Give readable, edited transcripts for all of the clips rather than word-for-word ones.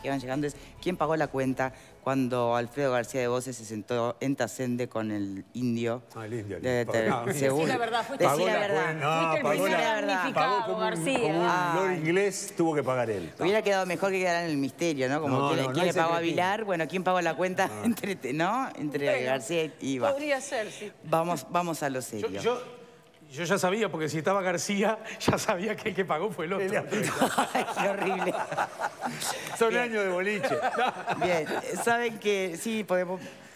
que van llegando es ¿quién pagó la cuenta cuando Alfredo García de Bose se sentó en Tasende con el indio? El indio. Decí la verdad, fuiste decí la verdad. Fuiste el primer damnificado, Como García. un lord inglés tuvo que pagar él. Hubiera quedado mejor que quedara en el misterio, ¿no? Como quién le pagó a Vilar, bueno, quién pagó la cuenta entre García y Vázquez. Podría ser, sí. Vamos a lo serio. Yo ya sabía, porque si estaba García, ya sabía que el que pagó fue el otro. Ay, qué horrible. Son años de boliche. Bien, saben que sí,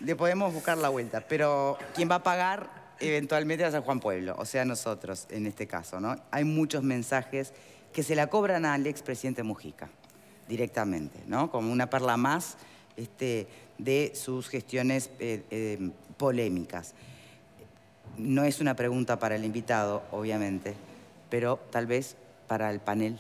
le podemos buscar la vuelta, pero quien va a pagar eventualmente va a ser Juan Pueblo, o sea, nosotros en este caso, ¿no? Hay muchos mensajes que se la cobran al expresidente Mujica, directamente, ¿no? Como una perla más de sus gestiones polémicas. No es una pregunta para el invitado, obviamente, pero tal vez para el panel.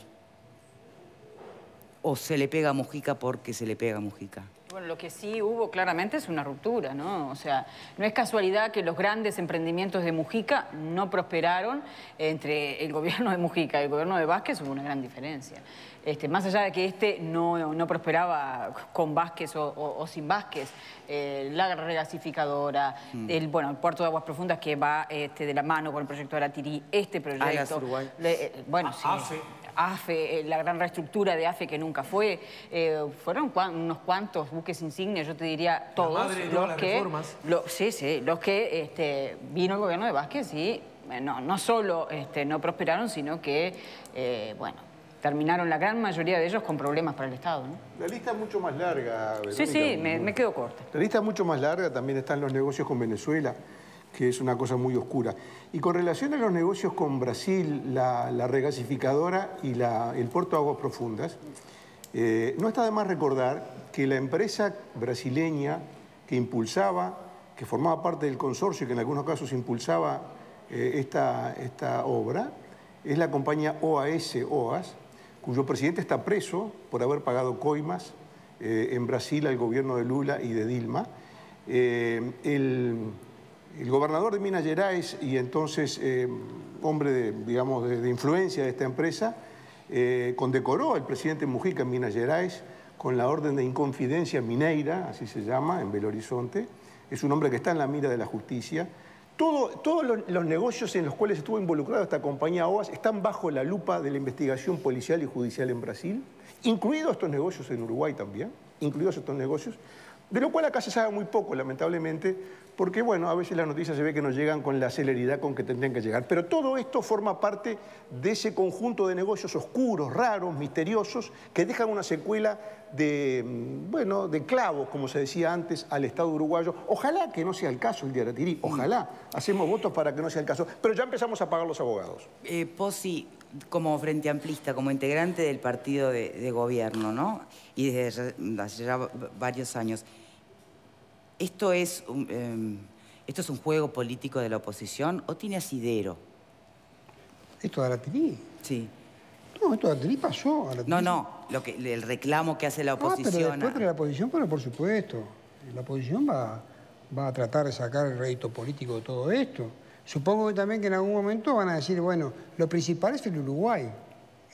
¿O se le pega a Mujica porque se le pega a Mujica? Bueno, lo que sí hubo claramente es una ruptura, ¿no? O sea, no es casualidad que los grandes emprendimientos de Mujica no prosperaron. Entre el gobierno de Mujica y el gobierno de Vázquez hubo una gran diferencia. Más allá de que no prosperaba con Vázquez o sin Vázquez, la regasificadora, el puerto de aguas profundas que va de la mano con el proyecto de Aratirí, este proyecto. Uruguay. Bueno, sí. AFE, la gran reestructura de AFE que nunca fue. Fueron unos cuantos buques insignias, yo te diría todos. La madre de todas las reformas. Los que vino el gobierno de Vázquez y no solo no prosperaron, sino que, terminaron la gran mayoría de ellos con problemas para el Estado, ¿no? La lista es mucho más larga, Verónica. Sí, me quedo corta. La lista es mucho más larga, también están los negocios con Venezuela, que es una cosa muy oscura. Y con relación a los negocios con Brasil, la regasificadora y el puerto de aguas profundas, no está de más recordar que la empresa brasileña que formaba parte del consorcio, que en algunos casos impulsaba esta obra, es la compañía OAS, cuyo presidente está preso por haber pagado coimas en Brasil al gobierno de Lula y de Dilma. El gobernador de Minas Gerais y entonces hombre de influencia de esta empresa condecoró al presidente Mujica en Minas Gerais con la orden de inconfidencia mineira, así se llama, en Belo Horizonte. Es un hombre que está en la mira de la justicia. Todos los negocios en los cuales estuvo involucrada esta compañía OAS están bajo la lupa de la investigación policial y judicial en Brasil, incluidos estos negocios en Uruguay también, de lo cual acá se sabe muy poco, lamentablemente, porque, a veces las noticias se ve que no llegan con la celeridad con que tendrían que llegar. Pero todo esto forma parte de ese conjunto de negocios oscuros, raros, misteriosos, que dejan una secuela de clavos, como se decía antes, al Estado uruguayo. Ojalá que no sea el caso el de Aratirí, ojalá. Hacemos votos para que no sea el caso. Pero ya empezamos a pagar los abogados. Pozzi, como frente amplista, como integrante del partido de gobierno, ¿no? Y desde hace ya varios años, ¿esto es un juego político de la oposición o tiene asidero? ¿Esto de Aratirí? Sí. No, esto de Aratirí pasó. El reclamo que hace la oposición. Pero después de la oposición, por supuesto. La oposición va a tratar de sacar el rédito político de todo esto. Supongo que también que en algún momento van a decir, lo principal es el Uruguay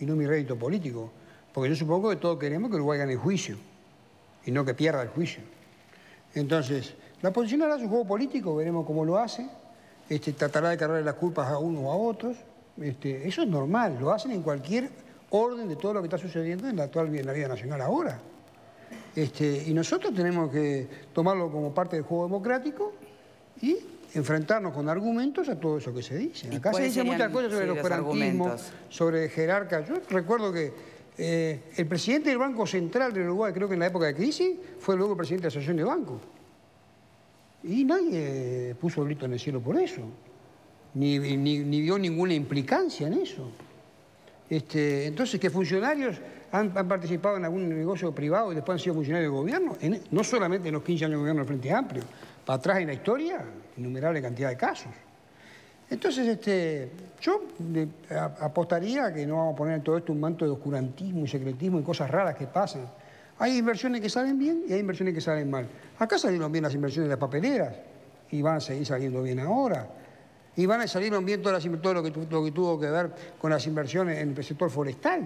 y no mi rédito político. Porque yo supongo que todos queremos que Uruguay gane el juicio y no que pierda el juicio. Entonces, la oposición hará su juego político, veremos cómo lo hace. Tratará de cargarle las culpas a unos o a otros. Eso es normal, lo hacen en cualquier orden de todo lo que está sucediendo en la vida nacional ahora. Y nosotros tenemos que tomarlo como parte del juego democrático y enfrentarnos con argumentos a todo eso que se dice. Acá se dicen muchas cosas sobre los peronismos, sobre jerarcas. Yo recuerdo que el presidente del Banco Central de Uruguay, creo que en la época de crisis, fue luego el presidente de la Asociación de Bancos. Y nadie puso el grito en el cielo por eso. Ni vio ninguna implicancia en eso. Entonces, que funcionarios han participado en algún negocio privado y después han sido funcionarios del gobierno, no solamente en los 15 años de gobierno del Frente Amplio, para atrás en la historia, innumerable cantidad de casos. Entonces, yo apostaría a que no vamos a poner en todo esto un manto de oscurantismo y secretismo y cosas raras que pasan. Hay inversiones que salen bien y hay inversiones que salen mal. Acá salieron bien las inversiones de las papeleras y van a seguir saliendo bien ahora. Y van a salir bien todo lo que tuvo que ver con las inversiones en el sector forestal.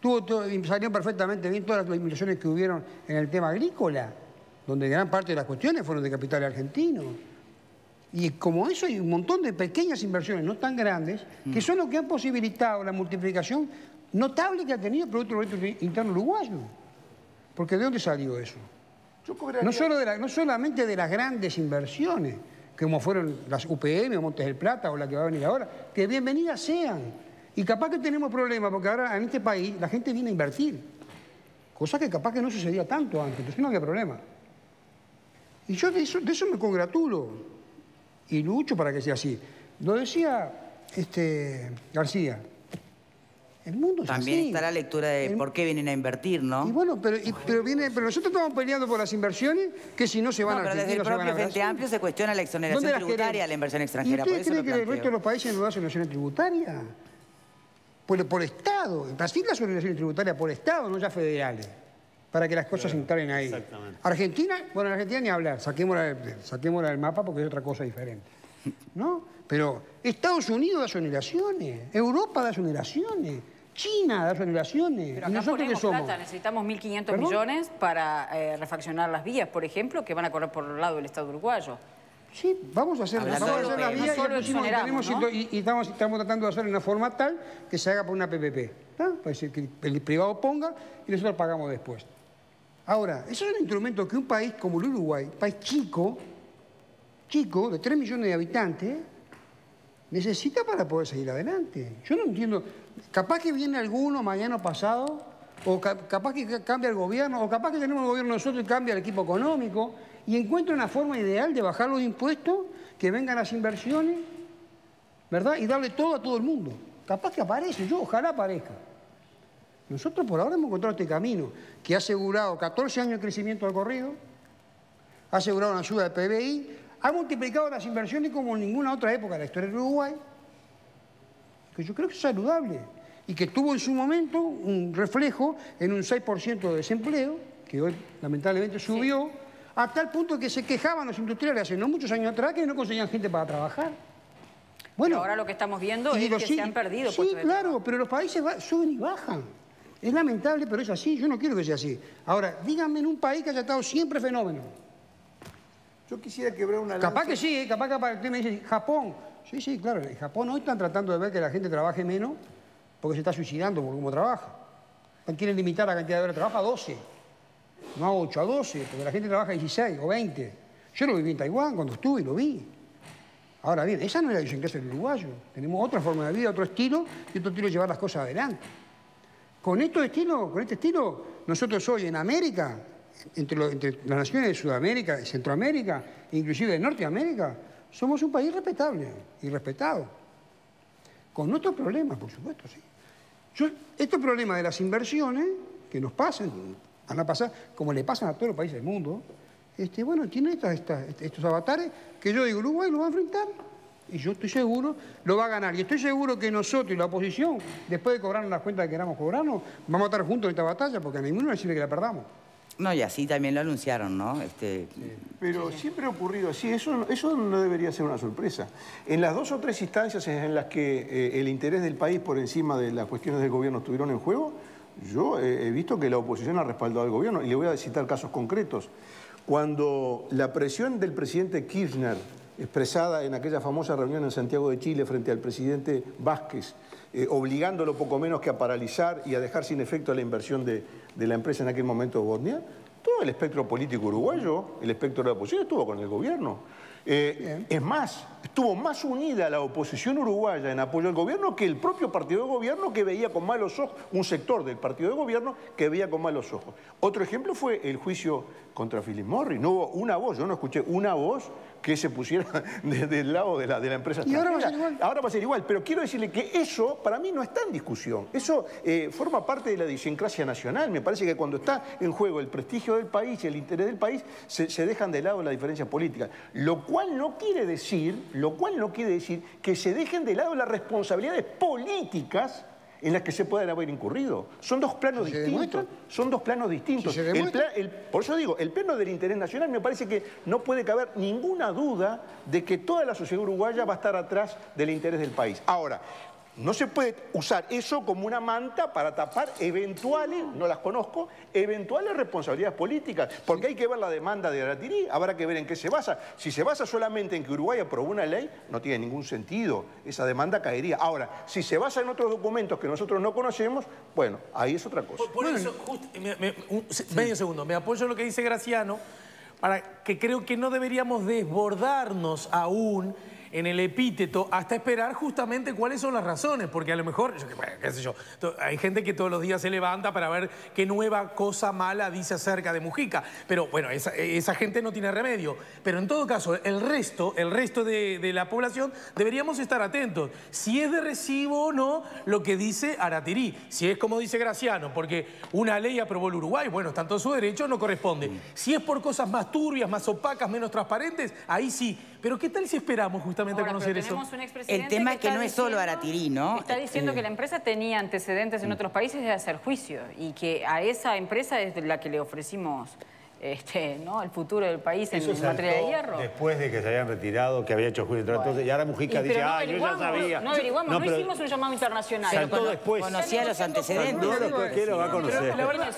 Salieron perfectamente bien todas las inversiones que hubieron en el tema agrícola, donde gran parte de las cuestiones fueron de capitales argentinos. Y como eso hay un montón de pequeñas inversiones, no tan grandes, que son los que han posibilitado la multiplicación notable que ha tenido el Producto Interno Uruguayo. Porque ¿de dónde salió eso? No solamente de las grandes inversiones, como fueron las UPM o Montes del Plata o la que va a venir ahora, que bienvenidas sean. Y capaz que tenemos problemas, porque ahora en este país la gente viene a invertir. Cosa que capaz que no sucedía tanto antes, entonces no había problema. Y yo de eso me congratulo. Y lucho para que sea así. Lo decía García. El mundo es También así. está la lectura de por qué vienen a invertir, ¿no? Y bueno, pero nosotros estamos peleando por las inversiones que si no se van a Argentina, desde el no se van propio a Frente Brasil. Amplio se cuestiona la exoneración tributaria a la inversión extranjera. ¿Y usted cree que el resto de los países no da exoneración tributaria? Por Estado. En Brasil la exoneración tributaria por Estado, no ya federales. Para que las cosas se instalen ahí. Exactamente. Argentina, bueno, en Argentina ni hablar, saquémosla del mapa porque es otra cosa diferente. ¿No? Pero Estados Unidos da exoneraciones, Europa da exoneraciones, China da exoneraciones. Pero ¿Y acá nosotros qué ponemos somos? plata, necesitamos 1.500 ¿Perdón? millones para refaccionar las vías, por ejemplo, que van a correr por el lado del Estado uruguayo. Sí, vamos a hacer las Hablando de vías no y solo exoneramos, ¿no? estamos tratando de hacerlo de una forma tal que se haga por una PPP. ¿No? Para decir que el privado ponga y nosotros pagamos después. Ahora, eso es un instrumento que un país como el Uruguay, país chico, de 3 millones de habitantes, necesita para poder seguir adelante. Yo no entiendo, capaz que viene alguno mañana pasado, o capaz que cambia el gobierno, o capaz que tenemos el gobierno nosotros y cambia el equipo económico, y encuentra una forma ideal de bajar los impuestos, que vengan las inversiones, ¿verdad? Y darle todo a todo el mundo. Capaz que aparece, ojalá aparezca. Nosotros por ahora hemos encontrado este camino, que ha asegurado 14 años de crecimiento al corrido, ha asegurado una ayuda del PBI, ha multiplicado las inversiones como en ninguna otra época de la historia del Uruguay, que yo creo que es saludable, y que tuvo en su momento un reflejo en un 6% de desempleo, que hoy lamentablemente subió, a tal punto que se quejaban los industriales hace no muchos años atrás que no conseguían gente para trabajar. Bueno, Pero ahora lo que estamos viendo es que se han perdido sí, puestos de claro, trabajo. pero los países suben y bajan. Es lamentable, pero es así. Yo no quiero que sea así. Ahora, díganme en un país que haya estado siempre fenómeno. Yo quisiera quebrar una Capaz lanza. que sí, capaz que usted me dice, Japón. Sí, claro, en Japón hoy están tratando de ver que la gente trabaje menos porque se está suicidando por cómo trabaja. Quieren limitar la cantidad de horas de trabajo a 12, no a 8, a 12, porque la gente trabaja 16 o 20. Yo lo viví en Taiwán cuando estuve y lo vi. Ahora bien, esa no es la idiosincrasia del uruguayo. Tenemos otra forma de vida, otro estilo y otro estilo de llevar las cosas adelante. Con este estilo, nosotros hoy en América, entre las naciones de Sudamérica, de Centroamérica, inclusive de Norteamérica, somos un país respetable y respetado. Con nuestros problemas, por supuesto, sí. Estos problemas de las inversiones que nos pasan, van a pasar como le pasan a todos los países del mundo, bueno, tienen estos avatares que yo digo, Uruguay lo va a enfrentar. Y yo estoy seguro, lo va a ganar. Y estoy seguro que nosotros y la oposición, después de cobrarnos las cuentas que queramos cobrarnos, vamos a estar juntos en esta batalla porque a ninguno le sirve que la perdamos. No, y así también lo anunciaron, ¿no? Pero siempre ha ocurrido así, eso no debería ser una sorpresa. En las 2 o 3 instancias en las que el interés del país por encima de las cuestiones del gobierno estuvieron en juego, yo he visto que la oposición ha respaldado al gobierno, y le voy a citar casos concretos. Cuando la presión del presidente Kirchner, expresada en aquella famosa reunión en Santiago de Chile frente al presidente Vázquez, obligándolo poco menos que a paralizar y a dejar sin efecto la inversión de la empresa en aquel momento Bosnia, todo el espectro político uruguayo, el espectro de la oposición, estuvo con el gobierno. Es más, estuvo más unida la oposición uruguaya en apoyo al gobierno que el propio partido de gobierno, que veía con malos ojos, un sector del partido de gobierno que veía con malos ojos. Otro ejemplo fue el juicio contra Philip Morris. No hubo una voz, yo no escuché una voz que se pusiera del lado de la empresa Y ahora va a extranjera. ser igual. Ahora va a ser igual, pero quiero decirle que eso para mí no está en discusión. Eso forma parte de la idiosincrasia nacional. Me parece que cuando está en juego el prestigio del país y el interés del país, se dejan de lado las diferencias políticas. Lo cual no quiere decir que se dejen de lado las responsabilidades políticas en las que se pueden haber incurrido. Son dos planos ¿Se distintos. demuestran? Son dos planos distintos. ¿Se demuestran? Por eso digo, el plano del interés nacional me parece que no puede caber ninguna duda de que toda la sociedad uruguaya va a estar atrás del interés del país. Ahora, No se puede usar eso como una manta para tapar eventuales, no las conozco, eventuales responsabilidades políticas, porque hay que ver la demanda de Aratirí, habrá que ver en qué se basa. Si se basa solamente en que Uruguay aprobó una ley, no tiene ningún sentido, esa demanda caería. Ahora, si se basa en otros documentos que nosotros no conocemos, bueno, ahí es otra cosa. Por eso, medio segundo, me apoyo en lo que dice Graciano, para que creo que no deberíamos desbordarnos aún en el epíteto hasta esperar justamente cuáles son las razones, porque a lo mejor, qué sé yo, hay gente que todos los días se levanta para ver qué nueva cosa mala dice acerca de Mujica, pero bueno, esa gente no tiene remedio. Pero en todo caso, el resto de la población deberíamos estar atentos, si es de recibo o no lo que dice Aratirí, si es como dice Graciano, porque una ley aprobó el Uruguay, bueno, está en todo su derecho, no corresponde. Si es por cosas más turbias, más opacas, menos transparentes, ahí sí. Pero ¿qué tal si esperamos justamente a conocer eso? El tema es que no es solo Aratirí, ¿no? Está diciendo que la empresa tenía antecedentes en otros países de hacer juicio y que a esa empresa es la que le ofrecimos ¿no? el futuro del país en materia de hierro. Después de que se habían retirado, que había hecho juicio. Bueno. Entonces, y ahora Mujica dice, yo ya sabía. No averiguamos, no hicimos un llamado internacional. Saltó después. Conocía los antecedentes. ¿Qué lo va a conocer? La verdad,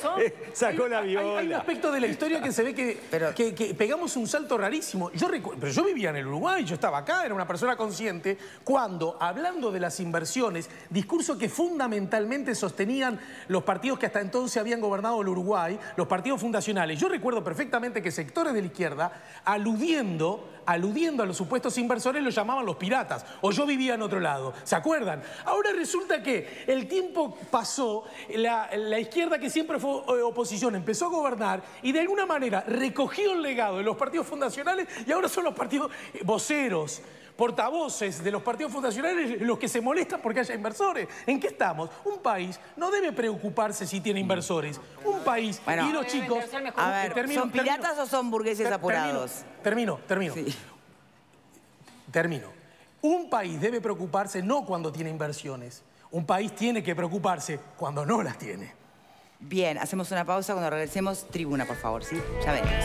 sacó la viola. Hay un aspecto de la historia que se ve que pegamos un salto rarísimo. Pero yo vivía en el Uruguay, yo estaba acá, era una persona consciente, cuando, hablando de las inversiones, discurso que fundamentalmente sostenían los partidos que hasta entonces habían gobernado el Uruguay, los partidos fundacionales. Yo recuerdo perfectamente que sectores de la izquierda, aludiendo a los supuestos inversores, los llamaban los piratas, o yo vivía en otro lado, ¿se acuerdan? Ahora resulta que el tiempo pasó, la izquierda, que siempre fue oposición, empezó a gobernar y de alguna manera recogió el legado de los partidos fundacionales y ahora son los partidos voceros, portavoces de los partidos fundacionales los que se molestan porque haya inversores. ¿En qué estamos? Un país no debe preocuparse si tiene inversores. Un país, bueno, y los chicos... A ver, ¿son piratas o son burgueses apurados? Termino. Sí. Termino. Un país debe preocuparse no cuando tiene inversiones. Un país tiene que preocuparse cuando no las tiene. Bien, hacemos una pausa. Cuando regresemos, tribuna, por favor, ¿sí? Ya venimos.